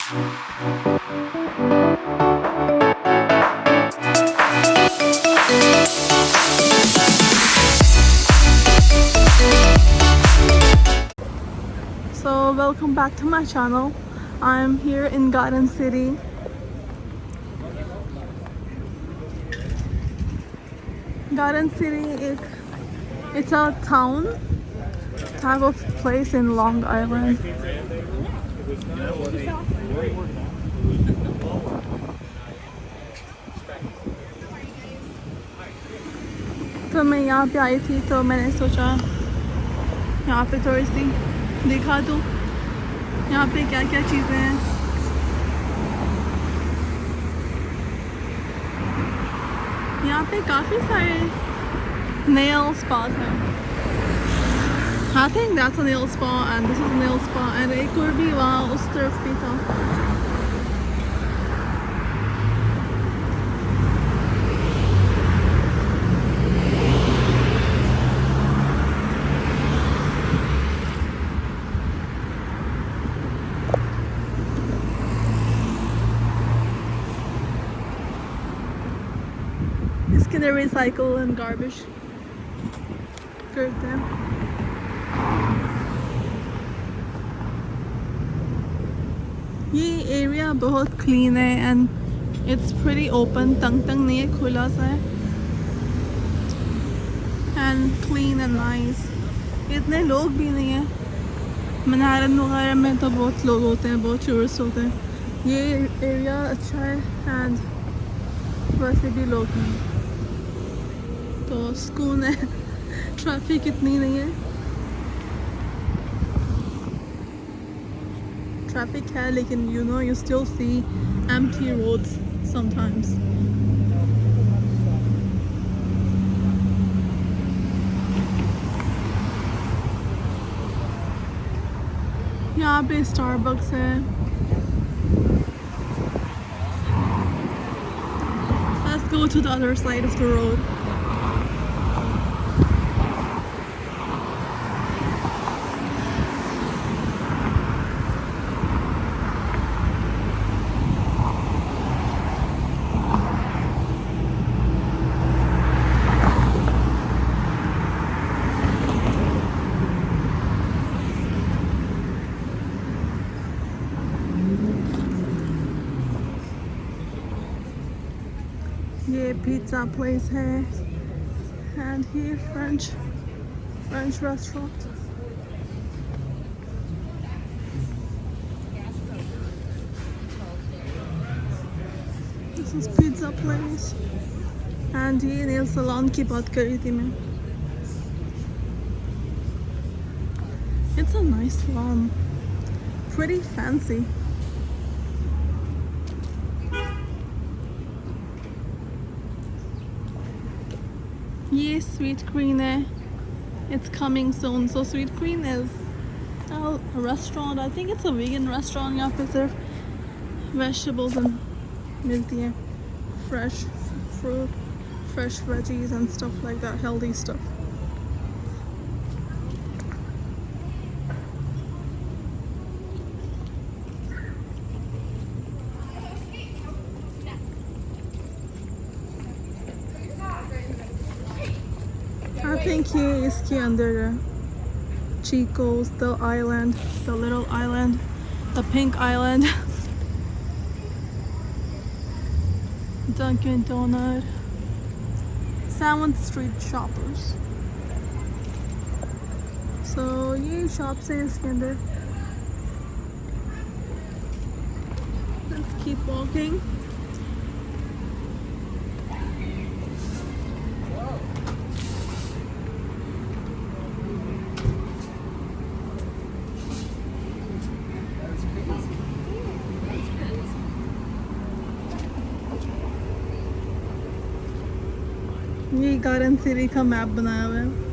So welcome back to my channel. I'm here in Garden City. Garden City, it's a town type of place in Long Island. तो मैं यहाँ पे आई थी तो मैंने सोचा यहाँ पे थोड़ी सी दिखा दूँ यहाँ पे क्या क्या चीज़ें हैं। यहाँ पे काफ़ी सारे nail spas हैं। I think that's a nail spa and this is a nail spa and एक और भी वहाँ उस तरफ भी था। इसके अंदर recycle and garbage करते हैं। ये एरिया बहुत क्लीन है एंड इट्स प्रीटी ओपन, तंग नहीं है, खुला सा है एंड क्लीन एंड नाइस। इतने लोग भी नहीं है। मैनहट्टन वगैरह में तो बहुत लोग होते हैं, बहुत टूरिस्ट होते हैं। ये एरिया अच्छा है एंड वैसे भी लोग नहीं, तो सुकून है। ट्रैफिक इतनी नहीं है। ट्रैफिक है लेकिन you know you still see empty roads sometimes. यहाँ पे Starbucks है। Let's go to the other side of the road. ये पिज़्ज़ा प्लेस है एंड ये French restaurant. This is pizza place and ये नेल सैलून की बात कर रही थी मैं। It's a nice salon, pretty fancy. ये Sweet Green है, it's coming soon. So Sweet Green is a restaurant. I think it's a vegan restaurant. यहाँ पे सिर्फ vegetables and मिलती है, fresh fruit, fresh veggies and stuff like that, healthy stuff. I think ये इसके अंदर है। Chico's, the island, the little island, the pink island, Dunkin' Donut, 7th Street Shoppers. So ये shops हैं इसके अंदर। Let's keep walking. ये garden city का मैप बनाया हुआ है।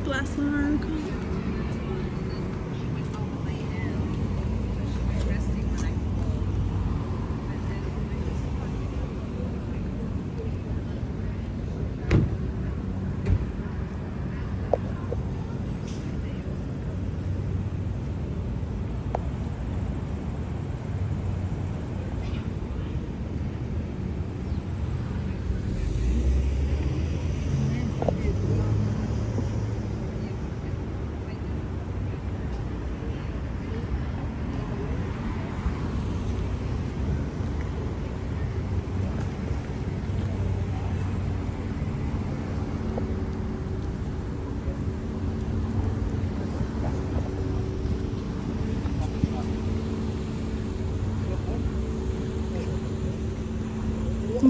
Glass America.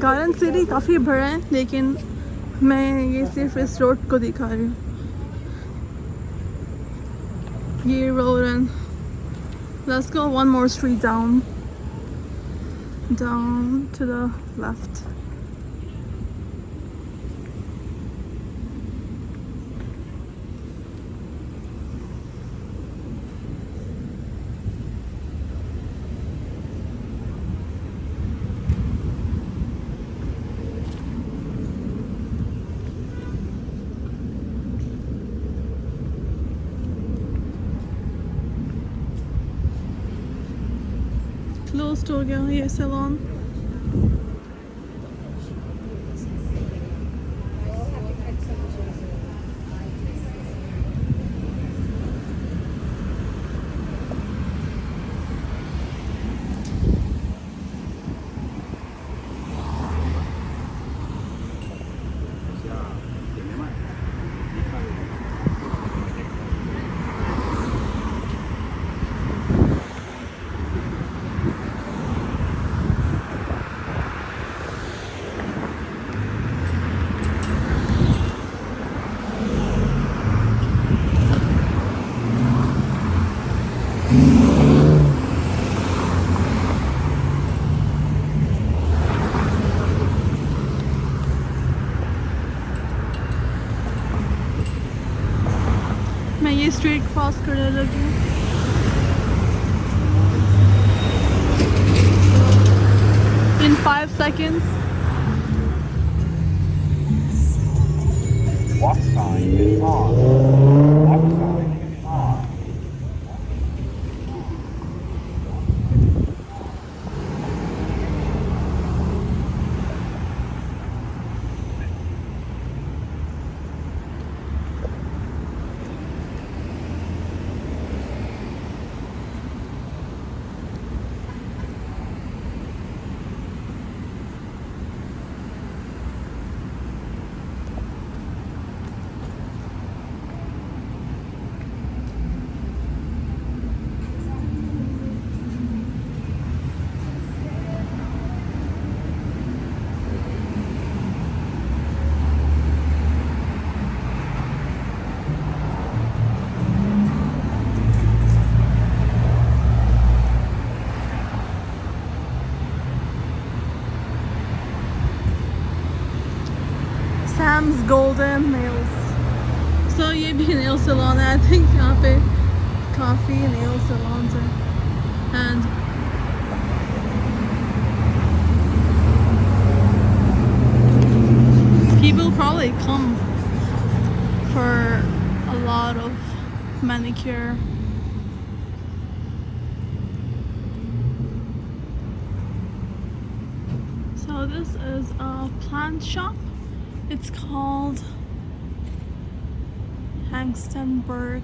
गार्डन सिटी काफ़ी बड़ा है, लेकिन मैं ये सिर्फ इस रोड को दिखा रही हूँ. ये road and let's go one more street down to the left. Closed हो गया ये salon. मैं ये स्ट्रीट क्रॉस करने लगी हूँ. In 5 seconds. Walk sign is on. Walk sign is on. Sam's Golden Nails. So ये भी nail salon है. I think यहाँ पे काफ़ी nail salons हैं. And people probably come for a lot of manicure. So this is a plant shop. It's called Hangstenberg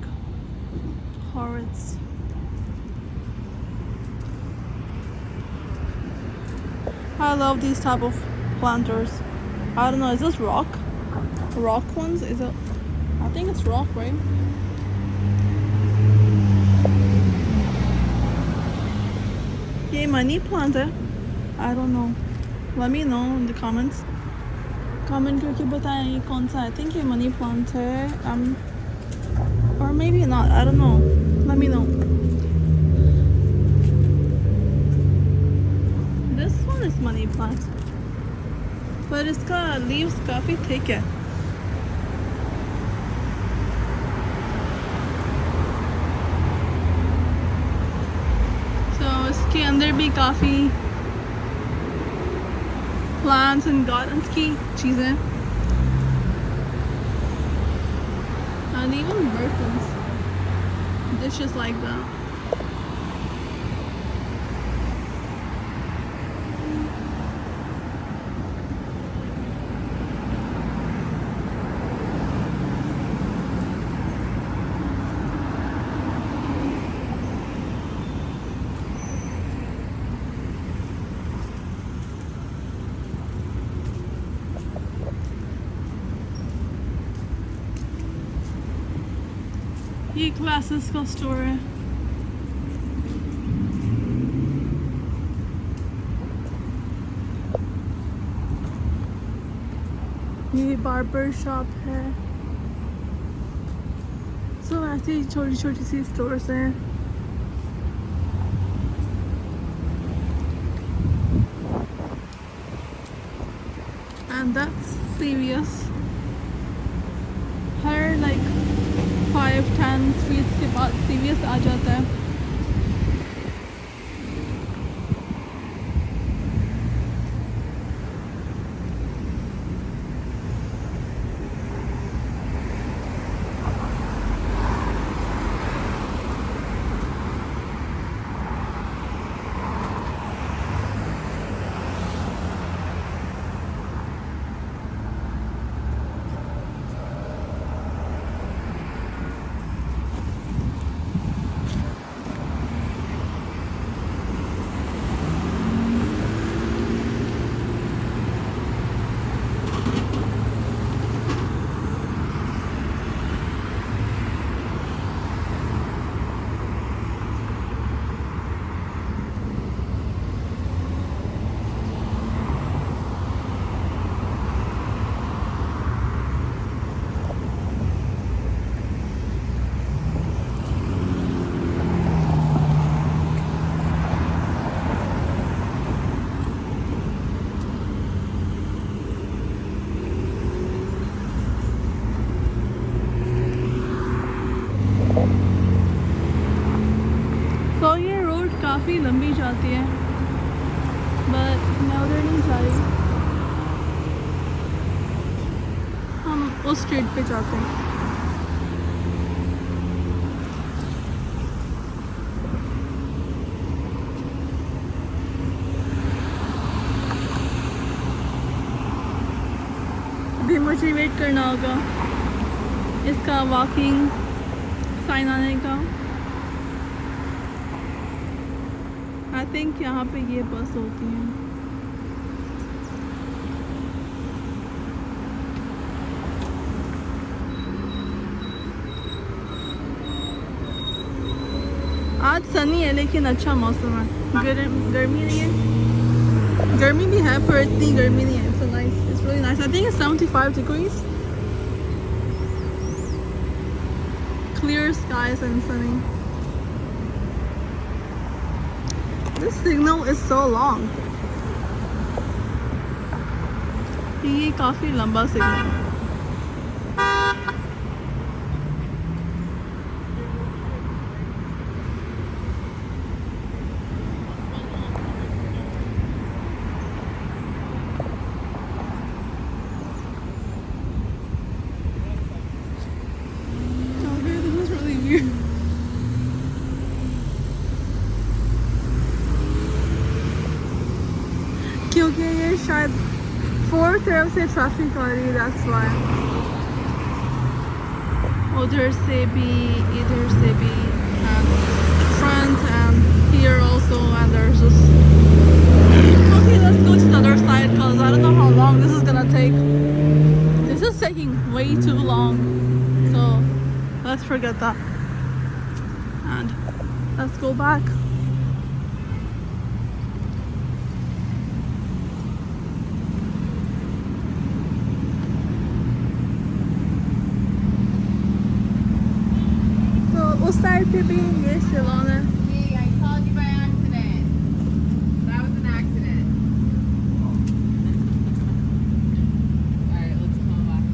Horwitz. I love these type of planters. I don't know, is this rock? Rock ones? Is it? I think it's rock, right? ये money plant है? I don't know. Let me know in the comments. Comment करके बताएं ये कौन सा है. I think ये money plant है. Or maybe not. I don't know. Let me know. This one is money plant. But इसका leaves काफी thick है. So इसके अंदर भी काफी plants and gardens की चीजें. And even Birkins. Dishes like that. ये glasses का स्टोर है. ये बार्बर शॉप है। सो ऐसे ही छोटी छोटी सी स्टोर्स हैं। And that's serious. Her like 5-10 streets के बाद serious आ जाता है। तो ये रोड काफ़ी लंबी जाती है, बट मैं उधर नहीं जा रही। हम उस स्ट्रीट पे जाते हैं। अभी मुझे वेट करना होगा इसका वॉकिंग साइन आने का। आई थिंक यहाँ पे ये बस होती है। आज सनी है लेकिन अच्छा मौसम है। गर्मी नहीं है, गर्मी भी है पर इतनी गर्मी नहीं है। It's nice, it's really nice. I think it's 75 degrees. Clear skies and sunny. This signal is so long. ये काफी लंबा सिग्नल है। Okay, this is really weird. क्योंकि ये शायद 4 तरफ से ट्रैफिक आ रही है, that's why. उधर से भी, इधर से भी, and front and here also, and there's just. Okay, let's go to the other side because I don't know how long this is gonna take. This is taking way too long, so let's forget that and let's go back. उस side पे भी ये salon है। Hey, I called you by accident. That was an accident. Alright, let's call back.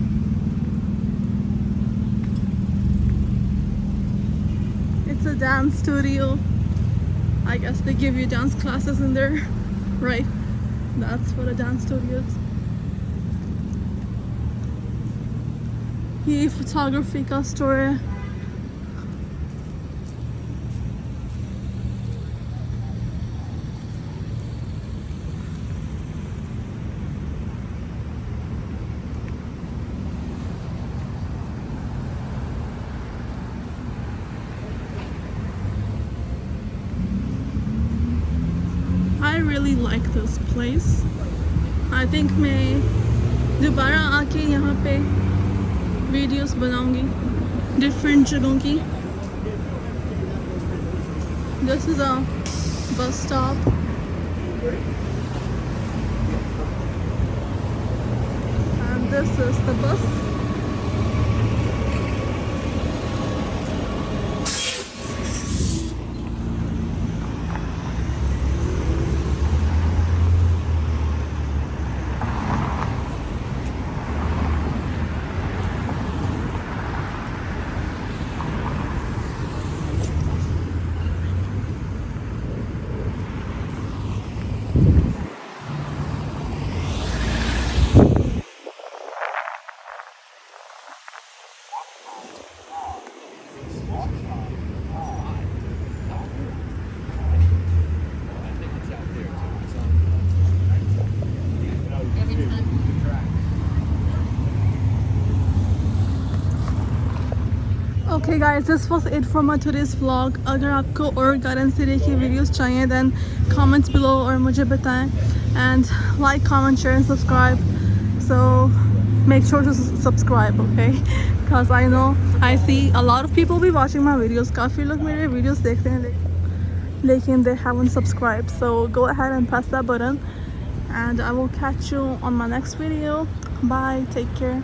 It's a dance studio. I guess they give you dance classes in there, right? That's what a dance studio is. ये photography का store है। I really like this place. I think मैं दोबारा आके यहाँ पे videos बनाऊंगी different जगहों की। This is a bus stop. And this is the bus. Okay guys, this was it for my today's vlog. अगर आपको और गार्डन सिटी की वीडियोस चाहिए then comment below और मुझे बताएं, and like, comment, share and subscribe. So make sure to subscribe, okay? Because I know I see a lot of people be watching my videos. काफ़ी लोग मेरे videos देखते हैं लेकिन they haven't subscribed. So go ahead and press that button, and I will catch you on my next video. Bye, take care.